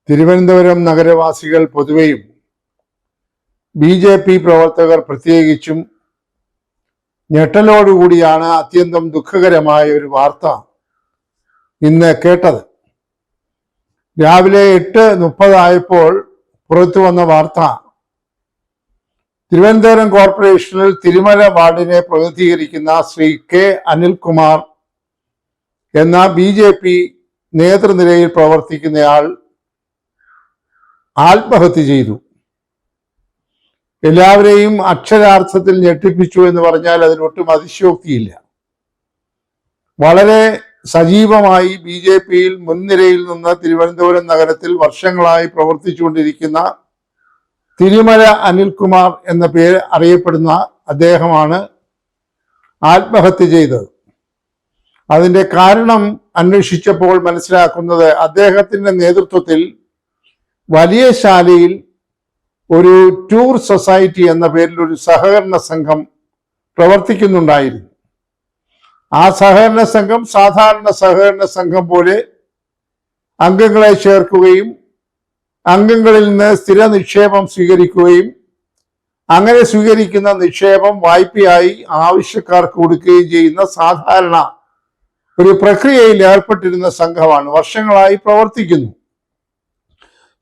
Thiruvananthapuram നഗരവാസികൾ പൊതുവെയും BJP പ്രവർത്തകർ പ്രത്യേകിച്ചും ഞെട്ടലോടുകൂടിയാണ് അത്യന്തം ദുഃഖകരമായ ഒരു വാർത്ത ഇന്ന് കേട്ടത്. രാവിലെ 8:30 ആയപ്പോൾ പുറത്തു വന്ന വാർത്ത, തിരുവനന്തപുരം കോർപ്പറേഷനിൽ തിരുമല വാർഡിനെ പ്രതിനിധീകരിക്കുന്ന ശ്രീ K. അനിൽകുമാർ എന്ന BJP നേതൃനിരയിൽ പ്രവർത്തിക്കുന്നയാൾ ആത്മഹത്യ ചെയ്തു. എല്ലാവരെയും അക്ഷരാർത്ഥത്തിൽ ഞെട്ടിപ്പിച്ചു എന്ന് പറഞ്ഞാൽ അതിനൊട്ടും അതിശയോക്തിയില്ല. വളരെ സജീവമായി BJPയിൽ മുൻനിരയിൽ നിന്ന് തിരുവനന്തപുരം നഗരത്തിൽ വർഷങ്ങളായി പ്രവർത്തിച്ചുകൊണ്ടിരിക്കുന്ന തിരുമല അനിൽകുമാർ എന്ന പേര് അറിയപ്പെടുന്ന അദ്ദേഹമാണ് ആത്മഹത്യ ചെയ്തത്. അതിന്റെ കാരണം അന്വേഷിച്ചപ്പോൾ മനസ്സിലാക്കുന്നത്, അദ്ദേഹത്തിന്റെ നേതൃത്വത്തിൽ വലിയ ശാലയിൽ ഒരു ടൂർ സൊസൈറ്റി എന്ന പേരിൽ ഒരു സഹകരണ സംഘം പ്രവർത്തിക്കുന്നുണ്ടായിരുന്നു. ആ സഹകരണ സംഘം സാധാരണ സഹകരണ സംഘം പോലെ അംഗങ്ങളെ ചേർക്കുകയും അംഗങ്ങളിൽ നിന്ന് സ്ഥിര നിക്ഷേപം സ്വീകരിക്കുകയും അങ്ങനെ സ്വീകരിക്കുന്ന നിക്ഷേപം വായ്പയായി ആവശ്യക്കാർക്ക് കൊടുക്കുകയും ചെയ്യുന്ന സാധാരണ ഒരു പ്രക്രിയയിൽ ഏർപ്പെട്ടിരുന്ന സംഘമാണ്. വർഷങ്ങളായി പ്രവർത്തിക്കുന്നു.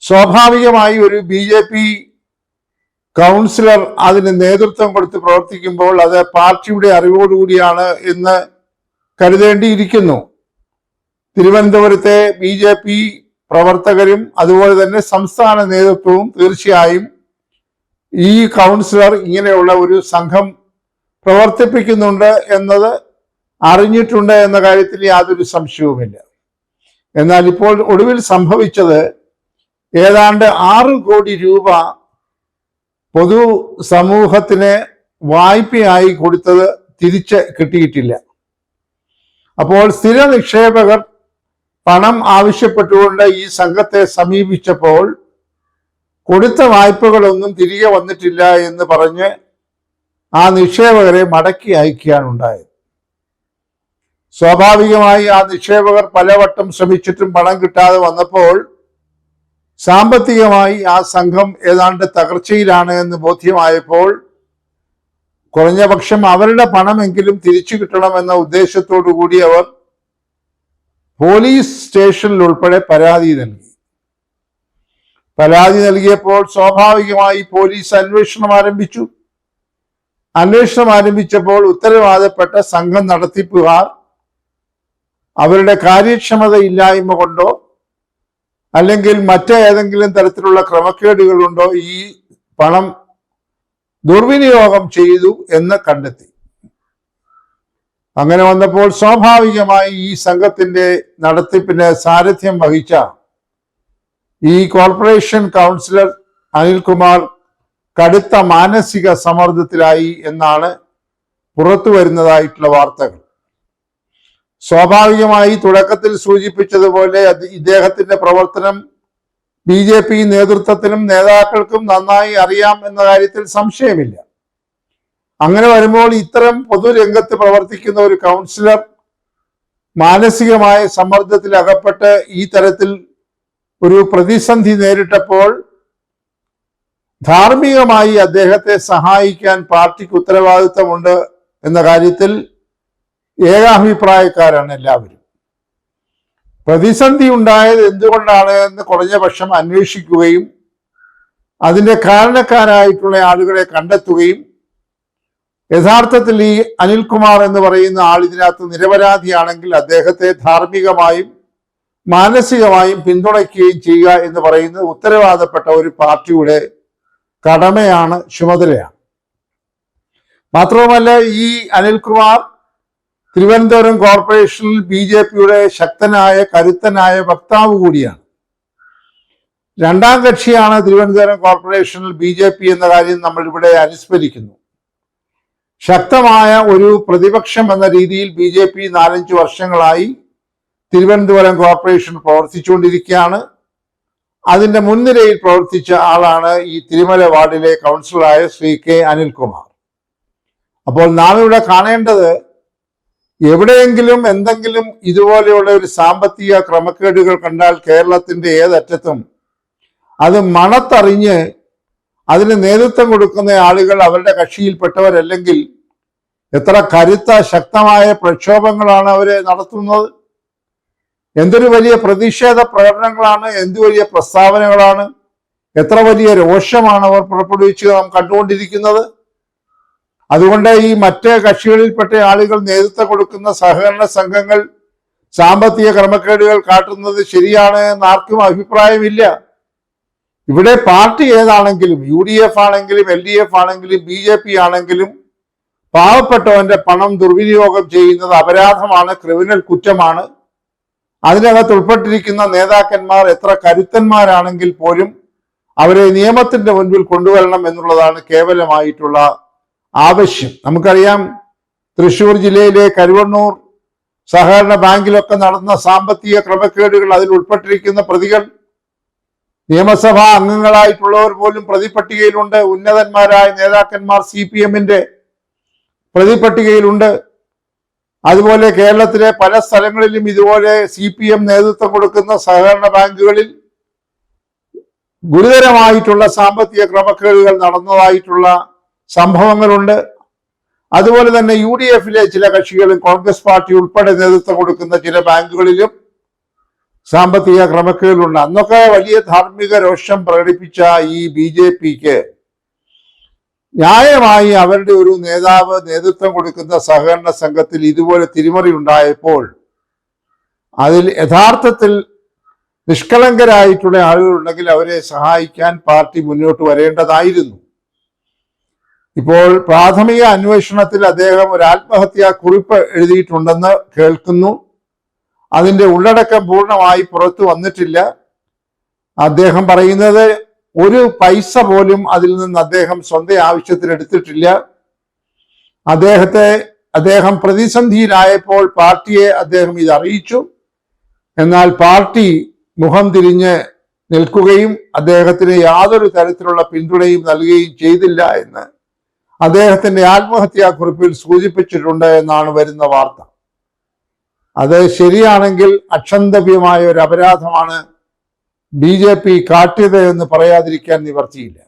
സ്വാഭാവികമായി ഒരു BJP കൗൺസിലർ അതിന് നേതൃത്വം കൊടുത്ത് പ്രവർത്തിക്കുമ്പോൾ അത് പാർട്ടിയുടെ അറിവോടുകൂടിയാണ് എന്ന് കരുതേണ്ടിയിരിക്കുന്നു. തിരുവനന്തപുരത്തെ BJP പ്രവർത്തകരും അതുപോലെ തന്നെ സംസ്ഥാന നേതൃത്വവും തീർച്ചയായും ഈ കൗൺസിലർ ഇങ്ങനെയുള്ള ഒരു സംഘം പ്രവർത്തിപ്പിക്കുന്നുണ്ട് എന്നത് അറിഞ്ഞിട്ടുണ്ട് എന്ന കാര്യത്തിൽ യാതൊരു സംശയവുമില്ല. എന്നാൽ ഇപ്പോൾ ഒടുവിൽ സംഭവിച്ചത്, ഏതാണ്ട് 6 കോടി രൂപ പൊതു സമൂഹത്തിന് വായ്പയായി കൊടുത്തത് തിരിച്ച് കിട്ടിയിട്ടില്ല. അപ്പോൾ സ്ഥിര നിക്ഷേപകർ പണം ആവശ്യപ്പെട്ടുകൊണ്ട് ഈ സംഘത്തെ സമീപിച്ചപ്പോൾ കൊടുത്ത വായ്പകളൊന്നും തിരികെ വന്നിട്ടില്ല എന്ന് പറഞ്ഞ് ആ നിക്ഷേപകരെ മടക്കി അയക്കുകയാണ് ഉണ്ടായത്. സ്വാഭാവികമായി ആ നിക്ഷേപകർ പലവട്ടം ശ്രമിച്ചിട്ടും പണം കിട്ടാതെ വന്നപ്പോൾ സാമ്പത്തികമായി ആ സംഘം ഏതാണ്ട് തകർച്ചയിലാണ് എന്ന് ബോധ്യമായപ്പോൾ കുറഞ്ഞപക്ഷം അവരുടെ പണമെങ്കിലും തിരിച്ചു കിട്ടണമെന്ന ഉദ്ദേശത്തോടു കൂടി അവർ പോലീസ് സ്റ്റേഷനിൽ ഉൾപ്പെടെ പരാതി നൽകി. പരാതി നൽകിയപ്പോൾ സ്വാഭാവികമായി പോലീസ് അന്വേഷണം ആരംഭിച്ചു. അന്വേഷണം ആരംഭിച്ചപ്പോൾ ഉത്തരവാദപ്പെട്ട സംഘം നടത്തിപ്പുകാർ അവരുടെ കാര്യക്ഷമതയില്ലായ്മ കൊണ്ടോ അല്ലെങ്കിൽ മറ്റേതെങ്കിലും തരത്തിലുള്ള ക്രമക്കേടുകൾ കൊണ്ടോ ഈ പണം ദുർവിനിയോഗം ചെയ്തു എന്ന് കണ്ടെത്തി. അങ്ങനെ വന്നപ്പോൾ സ്വാഭാവികമായി ഈ സംഘത്തിന്റെ നടത്തിപ്പിന് സാരഥ്യം വഹിച്ച ഈ കോർപ്പറേഷൻ കൗൺസിലർ അനിൽകുമാർ കടുത്ത മാനസിക സമ്മർദ്ദത്തിലായി എന്നാണ് പുറത്തു വരുന്നതായിട്ടുള്ള വാർത്തകൾ. സ്വാഭാവികമായി തുടക്കത്തിൽ സൂചിപ്പിച്ചതുപോലെ ഇദ്ദേഹത്തിന്റെ പ്രവർത്തനം BJP നേതൃത്വത്തിനും നേതാക്കൾക്കും നന്നായി അറിയാം എന്ന കാര്യത്തിൽ സംശയമില്ല. അങ്ങനെ വരുമ്പോൾ ഇത്തരം പൊതുരംഗത്ത് പ്രവർത്തിക്കുന്ന ഒരു കൗൺസിലർ മാനസികമായ സമ്മർദ്ദത്തിൽ അകപ്പെട്ട് ഈ തരത്തിൽ ഒരു പ്രതിസന്ധി നേരിട്ടപ്പോൾ ധാർമ്മികമായി അദ്ദേഹത്തെ സഹായിക്കാൻ പാർട്ടിക്ക് ഉത്തരവാദിത്തമുണ്ട് എന്ന കാര്യത്തിൽ ഏകാഭിപ്രായക്കാരാണ് എല്ലാവരും. പ്രതിസന്ധി ഉണ്ടായത് എന്തുകൊണ്ടാണ് എന്ന് കുറഞ്ഞപക്ഷം അന്വേഷിക്കുകയും അതിന്റെ കാരണക്കാരായിട്ടുള്ള ആളുകളെ കണ്ടെത്തുകയും യഥാർത്ഥത്തിൽ ഈ അനിൽകുമാർ എന്ന് പറയുന്ന ആൾ ഇതിനകത്ത് നിരപരാധിയാണെങ്കിൽ അദ്ദേഹത്തെ ധാർമ്മികമായും മാനസികമായും പിന്തുണയ്ക്കുകയും ചെയ്യുക എന്ന് പറയുന്നത് ഉത്തരവാദപ്പെട്ട ഒരു പാർട്ടിയുടെ കടമയാണ്, ചുമതലയാണ്. മാത്രവുമല്ല, ഈ അനിൽകുമാർ തിരുവനന്തപുരം കോർപ്പറേഷനിൽ BJPയുടെ ശക്തനായ കരുത്തനായ വക്താവ് കൂടിയാണ്. രണ്ടാം കക്ഷിയാണ് തിരുവനന്തപുരം കോർപ്പറേഷനിൽ BJP എന്ന കാര്യം നമ്മൾ ഇവിടെ അനുസ്മരിക്കുന്നു. ശക്തമായ ഒരു പ്രതിപക്ഷം എന്ന രീതിയിൽ BJP 4-5 വർഷങ്ങളായി തിരുവനന്തപുരം കോർപ്പറേഷൻ പ്രവർത്തിച്ചുകൊണ്ടിരിക്കുകയാണ്. അതിന്റെ മുൻനിരയിൽ പ്രവർത്തിച്ച ആളാണ് ഈ തിരുമല വാർഡിലെ കൗൺസിലറായ ശ്രീ K. അനിൽകുമാർ. അപ്പോൾ നാം ഇവിടെ കാണേണ്ടത്, എവിടെയെങ്കിലും എന്തെങ്കിലും ഇതുപോലെയുള്ള ഒരു സാമ്പത്തിക ക്രമക്കേടുകൾ കണ്ടാൽ കേരളത്തിന്റെ ഏതറ്റത്തും അത് മണത്തറിഞ്ഞ് അതിന് നേതൃത്വം കൊടുക്കുന്ന ആളുകൾ അവരുടെ കക്ഷിയിൽപ്പെട്ടവരല്ലെങ്കിൽ എത്ര ശക്തമായ പ്രക്ഷോഭങ്ങളാണ് അവരെ നടത്തുന്നത്, എന്തൊരു വലിയ പ്രതിഷേധ പ്രകടനങ്ങളാണ്, എന്ത് വലിയ പ്രസ്താവനകളാണ്, എത്ര വലിയ രോഷമാണ് അവർ പുറപ്പെടുവിച്ച് നാം കണ്ടുകൊണ്ടിരിക്കുന്നത്. അതുകൊണ്ട് ഈ മറ്റ് കക്ഷികളിൽപ്പെട്ട ആളുകൾ നേതൃത്വം കൊടുക്കുന്ന സഹകരണ സംഘങ്ങൾ സാമ്പത്തിക ക്രമക്കേടുകൾ കാട്ടുന്നത് ശരിയാണ് എന്ന് ആർക്കും അഭിപ്രായമില്ല. ഇവിടെ പാർട്ടി ഏതാണെങ്കിലും, UDF ആണെങ്കിലും LDF ആണെങ്കിലും BJP ആണെങ്കിലും പാവപ്പെട്ടവന്റെ പണം ദുർവിനിയോഗം ചെയ്യുന്നത് അപരാധമാണ്, ക്രിമിനൽ കുറ്റമാണ്. അതിനകത്ത് ഉൾപ്പെട്ടിരിക്കുന്ന നേതാക്കന്മാർ എത്ര കരുത്തന്മാരാണെങ്കിൽ പോലും അവരെ നിയമത്തിന്റെ മുൻപിൽ കൊണ്ടുവരണം എന്നുള്ളതാണ് കേവലമായിട്ടുള്ള ആവശ്യം. നമുക്കറിയാം, തൃശ്ശൂർ ജില്ലയിലെ കരുവണ്ണൂർ സഹകരണ ബാങ്കിലൊക്കെ നടന്ന സാമ്പത്തിക ക്രമക്കേടുകൾ, അതിൽ ഉൾപ്പെട്ടിരിക്കുന്ന പ്രതികൾ നിയമസഭാ അംഗങ്ങളായിട്ടുള്ളവർ പോലും പ്രതിപട്ടികയിലുണ്ട്. ഉന്നതന്മാരായ നേതാക്കന്മാർ CPM-ന്റെ പ്രതിപട്ടികയിലുണ്ട്. അതുപോലെ കേരളത്തിലെ പല സ്ഥലങ്ങളിലും ഇതുപോലെ CPM നേതൃത്വം കൊടുക്കുന്ന സഹകരണ ബാങ്കുകളിൽ ഗുരുതരമായിട്ടുള്ള സാമ്പത്തിക ക്രമക്കേടുകൾ നടന്നതായിട്ടുള്ള സംഭവങ്ങളുണ്ട്. അതുപോലെ തന്നെ UDF-ലെ ചില കക്ഷികളും കോൺഗ്രസ് പാർട്ടി ഉൾപ്പെടെ നേതൃത്വം കൊടുക്കുന്ന ചില ബാങ്കുകളിലും സാമ്പത്തിക ക്രമക്കേടുകളുണ്ട്. അന്നൊക്കെ വലിയ ധാർമ്മിക രോഷം പ്രകടിപ്പിച്ച ഈ BJP-ക്ക് ന്യായമായി അവരുടെ ഒരു നേതാവ് നേതൃത്വം കൊടുക്കുന്ന സഹകരണ സംഘത്തിൽ ഇതുപോലെ തിരിമറി ഉണ്ടായപ്പോൾ അതിൽ യഥാർത്ഥത്തിൽ നിഷ്കളങ്കരായിട്ടുള്ള ആളുകളുണ്ടെങ്കിൽ അവരെ സഹായിക്കാൻ പാർട്ടി മുന്നോട്ട് വരേണ്ടതായിരുന്നു. ഇപ്പോൾ പ്രാഥമിക അന്വേഷണത്തിൽ അദ്ദേഹം ഒരു ആത്മഹത്യാ കുറിപ്പ് എഴുതിയിട്ടുണ്ടെന്ന് കേൾക്കുന്നു. അതിന്റെ ഉള്ളടക്കം പൂർണ്ണമായി പുറത്തു വന്നിട്ടില്ല. അദ്ദേഹം പറയുന്നത് ഒരു പൈസ പോലും അതിൽ നിന്ന് അദ്ദേഹം സ്വന്തം ആവശ്യത്തിന് എടുത്തിട്ടില്ല. അദ്ദേഹം പ്രതിസന്ധിയിലായപ്പോൾ പാർട്ടിയെ അദ്ദേഹം ഇത് അറിയിച്ചു. എന്നാൽ പാർട്ടി മുഖം തിരിഞ്ഞ് നിൽക്കുകയും അദ്ദേഹത്തിന് യാതൊരു തരത്തിലുള്ള പിന്തുണയും നൽകുകയും ചെയ്തില്ല എന്ന് അദ്ദേഹത്തിന്റെ ആത്മഹത്യാ കുറിപ്പിൽ സൂചിപ്പിച്ചിട്ടുണ്ട് എന്നാണ് വരുന്ന വാർത്ത. അത് ശരിയാണെങ്കിൽ അക്ഷന്തവ്യമായ ഒരു അപരാധമാണ് BJP കാട്ടിയത് എന്ന് പറയാതിരിക്കാൻ നിവർത്തിയില്ല.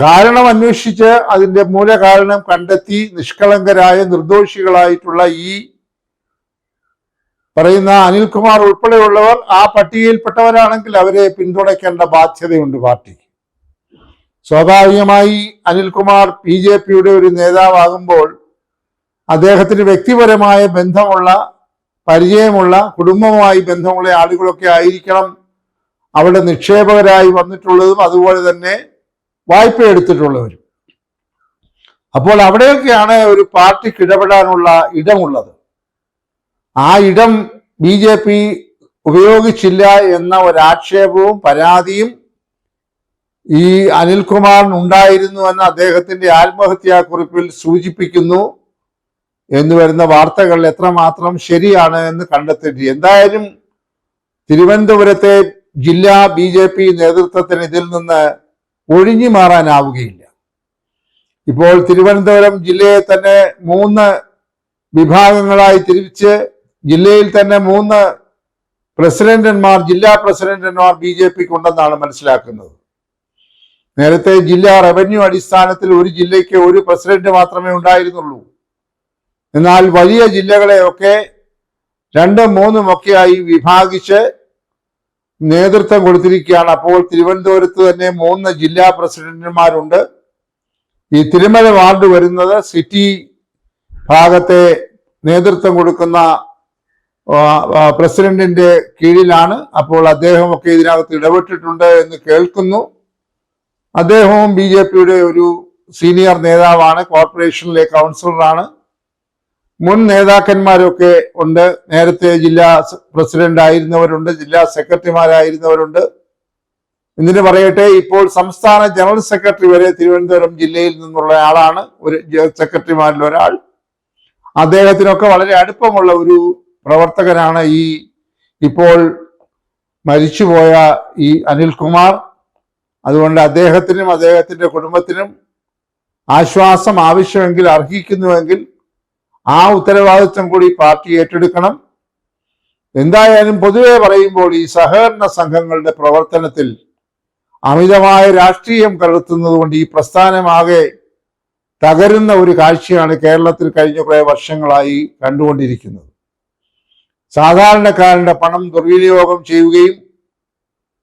കാരണം അന്വേഷിച്ച് അതിന്റെ മൂലകാരണം കണ്ടെത്തി നിഷ്കളങ്കരായ നിർദോഷികളായിട്ടുള്ള ഈ പറയുന്ന അനിൽകുമാർ ഉൾപ്പെടെയുള്ളവർ ആ പട്ടികയിൽപ്പെട്ടവരാണെങ്കിൽ അവരെ പിന്തുണയ്ക്കേണ്ട ബാധ്യതയുണ്ട് പാർട്ടിക്ക്. സ്വാഭാവികമായി അനിൽകുമാർ BJP-യുടെ ഒരു നേതാവാകുമ്പോൾ അദ്ദേഹത്തിന് വ്യക്തിപരമായ ബന്ധമുള്ള, പരിചയമുള്ള, കുടുംബവുമായി ബന്ധമുള്ള ആളുകളൊക്കെ ആയിരിക്കണം അവിടെ നിക്ഷേപകരായി വന്നിട്ടുള്ളതും അതുപോലെ തന്നെ വായ്പ എടുത്തിട്ടുള്ളവരും. അപ്പോൾ അവിടെയൊക്കെയാണ് ഒരു പാർട്ടിക്ക് ഇടപെടാനുള്ള ഇടമുള്ളത്. ആ ഇടം BJP ഉപയോഗിച്ചില്ല എന്ന ഒരാക്ഷേപവും പരാതിയും ഈ അനിൽകുമാറിനുണ്ടായിരുന്നു എന്ന് അദ്ദേഹത്തിന്റെ ആത്മഹത്യാ കുറിപ്പിൽ സൂചിപ്പിക്കുന്നു എന്ന് വരുന്ന വാർത്തകൾ എത്രമാത്രം ശരിയാണ് എന്ന് കണ്ടെത്തേണ്ടി. എന്തായാലും തിരുവനന്തപുരത്തെ ജില്ലാ BJP നേതൃത്വത്തിന് ഇതിൽ നിന്ന് ഒഴിഞ്ഞു മാറാനാവുകയില്ല. ഇപ്പോൾ തിരുവനന്തപുരം ജില്ലയെ തന്നെ 3 വിഭാഗങ്ങളായി തിരിച്ച് ജില്ലയിൽ തന്നെ 3 പ്രസിഡന്റന്മാർ, ജില്ലാ പ്രസിഡന്റന്മാർ BJP-ക്കുണ്ടെന്നാണ് മനസ്സിലാക്കുന്നത്. നേരത്തെ ജില്ലാ റവന്യൂ അടിസ്ഥാനത്തിൽ ഒരു ജില്ലയ്ക്ക് ഒരു പ്രസിഡന്റ് മാത്രമേ ഉണ്ടായിരുന്നുള്ളൂ. എന്നാൽ വലിയ ജില്ലകളെയൊക്കെ 2ഉം 3ഉം ഒക്കെയായി വിഭാഗിച്ച് നേതൃത്വം കൊടുത്തിരിക്കുകയാണ്. അപ്പോൾ തിരുവനന്തപുരത്ത് തന്നെ 3 ജില്ലാ പ്രസിഡന്റുമാരുണ്ട്. ഈ തിരുമല വാർഡ് വരുന്നത് സിറ്റി ഭാഗത്തെ നേതൃത്വം കൊടുക്കുന്ന പ്രസിഡന്റിന്റെ കീഴിലാണ്. അപ്പോൾ അദ്ദേഹമൊക്കെ ഇതിനകത്ത് ഇടപെട്ടിട്ടുണ്ട് എന്ന് കേൾക്കുന്നു. അദ്ദേഹവും BJP-യുടെ ഒരു സീനിയർ നേതാവാണ്, കോർപ്പറേഷനിലെ കൗൺസിലറാണ്. മുൻ നേതാക്കന്മാരൊക്കെ ഉണ്ട്. നേരത്തെ ജില്ലാ പ്രസിഡന്റ് ആയിരുന്നവരുണ്ട്, ജില്ലാ സെക്രട്ടറിമാരായിരുന്നവരുണ്ട്. എന്തിനു പറയട്ടെ, ഇപ്പോൾ സംസ്ഥാന ജനറൽ സെക്രട്ടറി വരെ തിരുവനന്തപുരം ജില്ലയിൽ നിന്നുള്ള ആളാണ്, ഒരു സെക്രട്ടറിമാരിൽ ഒരാൾ. അദ്ദേഹത്തിനൊക്കെ വളരെ അടുപ്പമുള്ള ഒരു പ്രവർത്തകനാണ് ഈ ഇപ്പോൾ മരിച്ചുപോയ ഈ അനിൽകുമാർ. അതുകൊണ്ട് അദ്ദേഹത്തിനും അദ്ദേഹത്തിന്റെ കുടുംബത്തിനും ആശ്വാസം ആവശ്യമെങ്കിൽ, അർഹിക്കുന്നുവെങ്കിൽ ആ ഉത്തരവാദിത്വം കൂടി പാർട്ടി ഏറ്റെടുക്കണം. എന്തായാലും പൊതുവെ പറയുമ്പോൾ ഈ സഹകരണ സംഘങ്ങളുടെ പ്രവർത്തനത്തിൽ അമിതമായ രാഷ്ട്രീയം കലർത്തുന്നത് കൊണ്ട് ഈ പ്രസ്ഥാനമാകെ തകരുന്ന ഒരു കാഴ്ചയാണ് കേരളത്തിൽ കഴിഞ്ഞ കുറേ വർഷങ്ങളായി കണ്ടുകൊണ്ടിരിക്കുന്നത്. സാധാരണക്കാരന്റെ പണം ദുർവിനിയോഗം ചെയ്യുകയും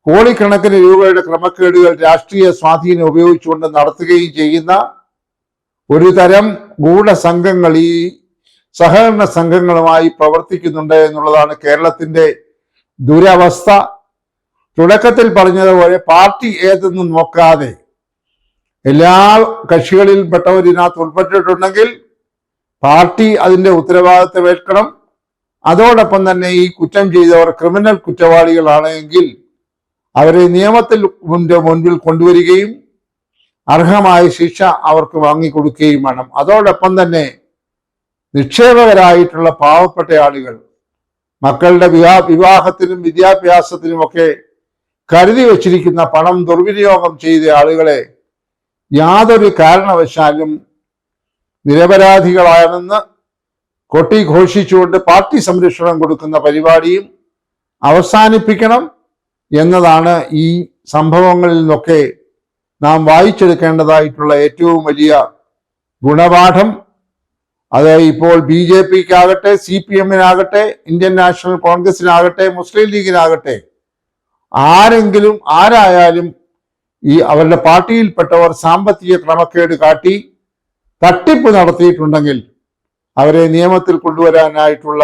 കോടിക്കണക്കിന് രൂപയുടെ ക്രമക്കേടുകൾ രാഷ്ട്രീയ സ്വാധീനം ഉപയോഗിച്ചുകൊണ്ട് നടത്തുകയും ചെയ്യുന്ന ഒരു തരം ഗൂഢസംഘങ്ങൾ ഈ സഹകരണ സംഘങ്ങളുമായി പ്രവർത്തിക്കുന്നുണ്ട് എന്നുള്ളതാണ് കേരളത്തിന്റെ ദുരവസ്ഥ. തുടക്കത്തിൽ പറഞ്ഞതുപോലെ പാർട്ടി ഏതെന്ന് നോക്കാതെ എല്ലാ കക്ഷികളിൽപ്പെട്ടവർ ഇതിനകത്ത് ഉൾപ്പെട്ടിട്ടുണ്ടെങ്കിൽ പാർട്ടി അതിന്റെ ഉത്തരവാദിത്തം ഏൽക്കണം. അതോടൊപ്പം തന്നെ ഈ കുറ്റം ചെയ്തവർ ക്രിമിനൽ കുറ്റവാളികളാണെങ്കിൽ അവരെ നിയമത്തിൽ മുൻപിൽ കൊണ്ടുവരികയും അർഹമായ ശിക്ഷ അവർക്ക് വാങ്ങിക്കൊടുക്കുകയും വേണം. അതോടൊപ്പം തന്നെ നിക്ഷേപകരായിട്ടുള്ള പാവപ്പെട്ട ആളുകൾ മക്കളുടെ വിവാഹത്തിനും വിദ്യാഭ്യാസത്തിനുമൊക്കെ കരുതി വച്ചിരിക്കുന്ന പണം ദുർവിനിയോഗം ചെയ്ത ആളുകളെ യാതൊരു കാരണവശാലും നിരപരാധികളാണെന്ന് കൊട്ടിഘോഷിച്ചുകൊണ്ട് പാർട്ടി സംരക്ഷണം കൊടുക്കുന്ന പരിപാടിയും അവസാനിപ്പിക്കണം എന്നതാണ് ഈ സംഭവങ്ങളിൽ നിന്നൊക്കെ നാം വായിച്ചെടുക്കേണ്ടതായിട്ടുള്ള ഏറ്റവും വലിയ ഗുണപാഠം. അത് ഇപ്പോൾ BJPക്കാകട്ടെ, CPM-നാകട്ടെ, ഇന്ത്യൻ നാഷണൽ കോൺഗ്രസിനാകട്ടെ, മുസ്ലിം ലീഗിനാകട്ടെ, ആരെങ്കിലും ആരായാലും ഈ അവരുടെ പാർട്ടിയിൽപ്പെട്ടവർ സാമ്പത്തിക ക്രമക്കേട് കാട്ടി തട്ടിപ്പ് നടത്തിയിട്ടുണ്ടെങ്കിൽ അവരെ നിയമത്തിൽ കൊണ്ടുവരാനായിട്ടുള്ള